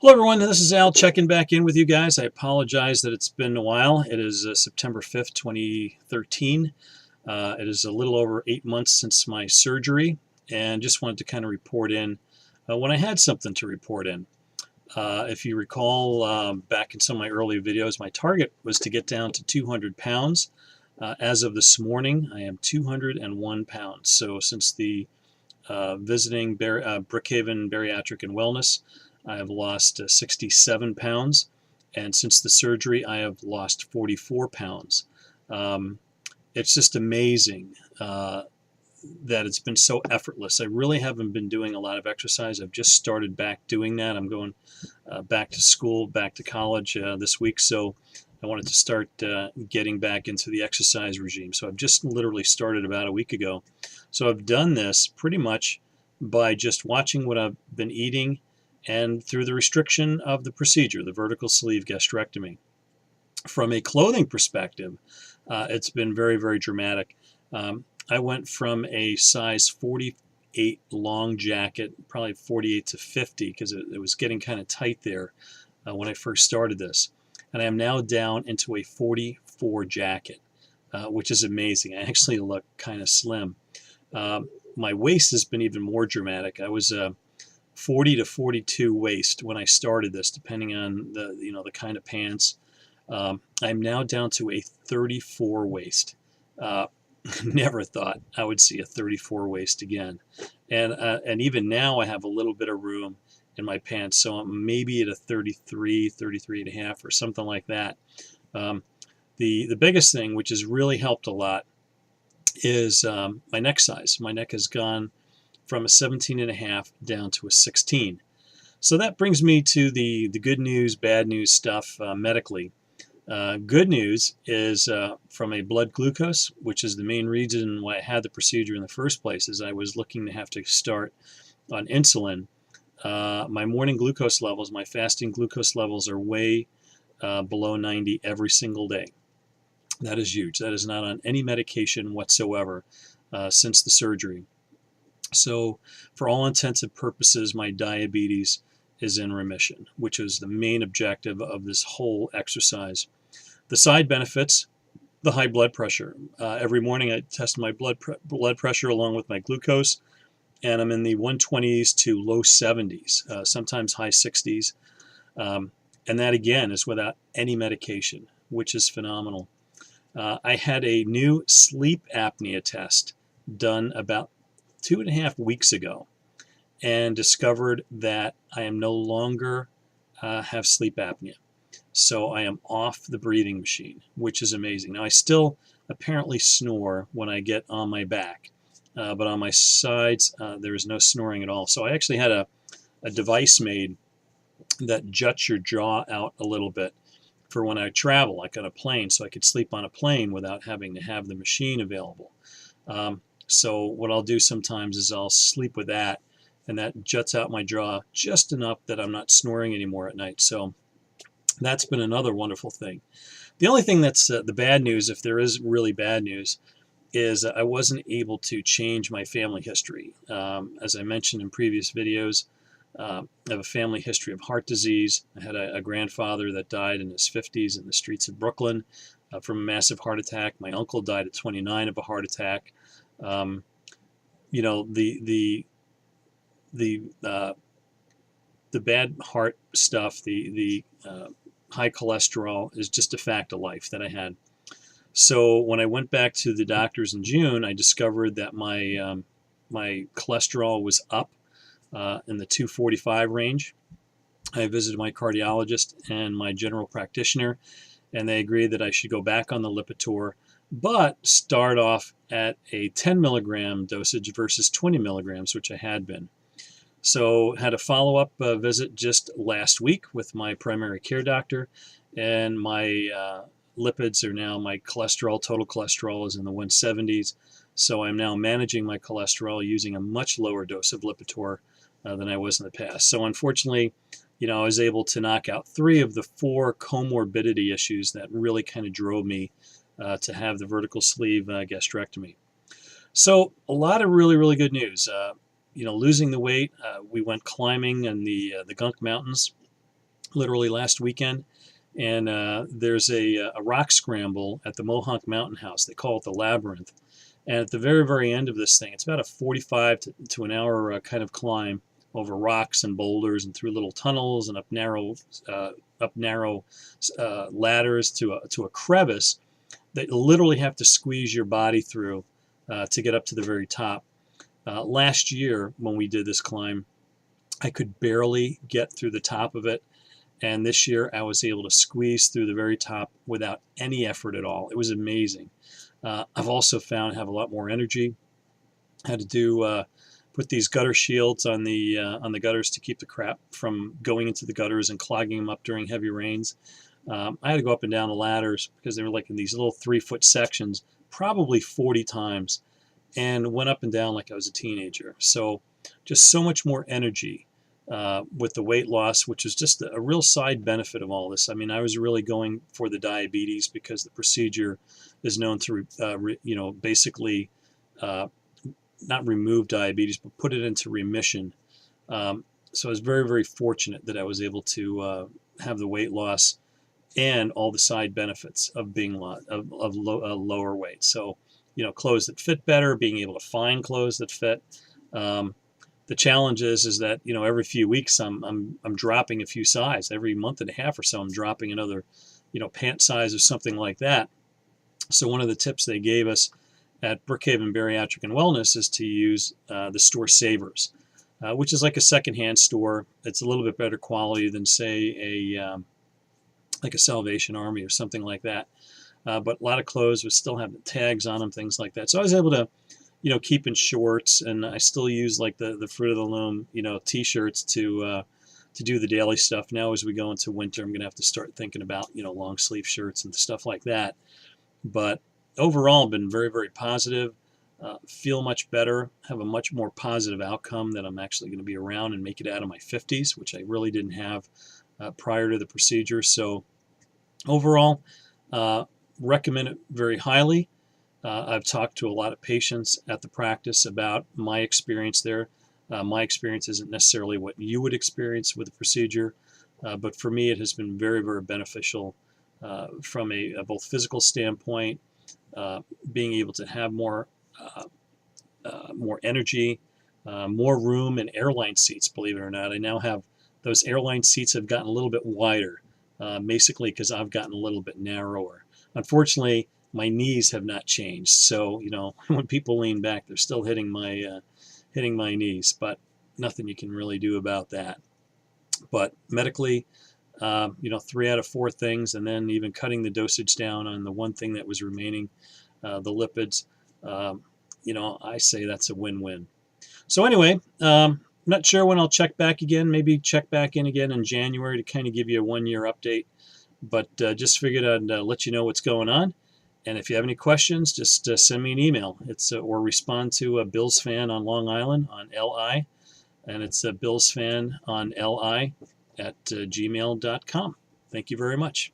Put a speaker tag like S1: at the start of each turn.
S1: Hello everyone, this is Al checking back in with you guys. I apologize that it's been a while. It is September 5th, 2013. It is a little over 8 months since my surgery, and just wanted to kind of report in when I had something to report in. If you recall, back in some of my early videos, my target was to get down to 200 pounds. As of this morning, I am 201 pounds. So since the visiting Brookhaven Bariatric and Wellness, I have lost 67 pounds, and since the surgery, I have lost 44 pounds. It's just amazing that it's been so effortless. I really haven't been doing a lot of exercise. I've just started back doing that. I'm going back to school, back to college this week, so I wanted to start getting back into the exercise regime. So I've just literally started about a week ago. So I've done this pretty much by just watching what I've been eating and through the restriction of the procedure, the vertical sleeve gastrectomy. From a clothing perspective, it's been very, very dramatic. I went from a size 48 long jacket, probably 48 to 50, because it was getting kind of tight there when I first started this. And I am now down into a 44 jacket, which is amazing. I actually look kind of slim. My waist has been even more dramatic. I was 40 to 42 waist when I started this, depending on the kind of pants. I'm now down to a 34 waist. Never thought I would see a 34 waist again, and even now I have a little bit of room in my pants, so I'm maybe at a 33 and a half or something like that. The biggest thing, which has really helped a lot, is my neck size. My neck has gone from a 17 and a half down to a 16. So that brings me to the good news, bad news stuff medically. Good news is from a blood glucose, which is the main reason why I had the procedure in the first place, is I was looking to have to start on insulin. My morning glucose levels, my fasting glucose levels are way below 90 every single day. That is huge. That is not on any medication whatsoever since the surgery. So for all intents and purposes, my diabetes is in remission, which is the main objective of this whole exercise. The side benefits, the high blood pressure. Every morning I test my blood pressure along with my glucose, and I'm in the 120s to low 70s, sometimes high 60s. And that, again, is without any medication, which is phenomenal. I had a new sleep apnea test done about 2.5 weeks ago, and discovered that I am no longer have sleep apnea. So I am off the breathing machine, which is amazing. Now I still apparently snore when I get on my back, but on my sides there is no snoring at all. So I actually had a device made that juts your jaw out a little bit for when I travel, like on a plane, so I could sleep on a plane without having to have the machine available. So what I'll do sometimes is I'll sleep with that, and that juts out my jaw just enough that I'm not snoring anymore at night. So that's been another wonderful thing. The only thing that's the bad news, if there is really bad news, is I wasn't able to change my family history. As I mentioned in previous videos, I have a family history of heart disease. I had a grandfather that died in his 50s in the streets of Brooklyn from a massive heart attack. My uncle died at 29 of a heart attack. You know, the bad heart stuff, the high cholesterol is just a fact of life that I had. So when I went back to the doctors in June, I discovered that my cholesterol was up in the 245 range. I visited my cardiologist and my general practitioner, and they agreed that I should go back on the Lipitor, but start off at a 10 milligram dosage versus 20 milligrams, which I had been. So had a follow-up visit just last week with my primary care doctor, and my lipids are now, my cholesterol, total cholesterol is in the 170s. So I'm now managing my cholesterol using a much lower dose of Lipitor than I was in the past. So unfortunately, I was able to knock out 3 of the 4 comorbidity issues that really kind of drove me to have the vertical sleeve gastrectomy. So a lot of really, really good news. Losing the weight, we went climbing in the Gunk Mountains literally last weekend. And there's a rock scramble at the Mohonk Mountain House. They call it the Labyrinth. And at the very, very end of this thing, it's about a 45 to an hour kind of climb over rocks and boulders and through little tunnels and up narrow ladders to a crevice that you literally have to squeeze your body through to get up to the very top. Last year, when we did this climb, I could barely get through the top of it. And this year, I was able to squeeze through the very top without any effort at all. It was amazing. I've also found I have a lot more energy. I had to put these gutter shields on the gutters to keep the crap from going into the gutters and clogging them up during heavy rains. I had to go up and down the ladders because they were like in these little 3-foot sections, probably 40 times, and went up and down like I was a teenager. So just so much more energy with the weight loss, which is just a real side benefit of all this. I mean, I was really going for the diabetes because the procedure is known to, basically not remove diabetes, but put it into remission. So I was very, very fortunate that I was able to have the weight loss and all the side benefits of being lower weight. So, clothes that fit better, being able to find clothes that fit. The challenge is that every few weeks I'm dropping a few size. Every month and a half or so I'm dropping another pant size or something like that. So one of the tips they gave us at Brookhaven Bariatric and Wellness is to use the store Savers, which is like a secondhand store. It's a little bit better quality than say like a Salvation Army or something like that. But a lot of clothes would still have the tags on them, things like that. So I was able to keep in shorts, and I still use like the Fruit of the Loom, t-shirts to do the daily stuff. Now as we go into winter, I'm going to have to start thinking about, long sleeve shirts and stuff like that. But overall, I've been very, very positive, feel much better, have a much more positive outcome that I'm actually going to be around and make it out of my 50s, which I really didn't have prior to the procedure. So overall, recommend it very highly. I've talked to a lot of patients at the practice about my experience there. My experience isn't necessarily what you would experience with the procedure, but for me it has been very, very beneficial from a both physical standpoint, being able to have more energy, more room in airline seats, believe it or not. I now have those airline seats have gotten a little bit wider, basically because I've gotten a little bit narrower. Unfortunately, my knees have not changed. So, when people lean back, they're still hitting my knees, but nothing you can really do about that. But medically, 3 out of 4 things, and then even cutting the dosage down on the one thing that was remaining, the lipids, I say that's a win-win. So anyway, not sure when I'll check back again. Maybe check back in again in January to kind of give you a 1-year update. But just figured I'd let you know what's going on. And if you have any questions, just send me an email. It's or respond to Bill's Fan on Long Island on LI, and it's Bill's Fan on LI at gmail.com. Thank you very much.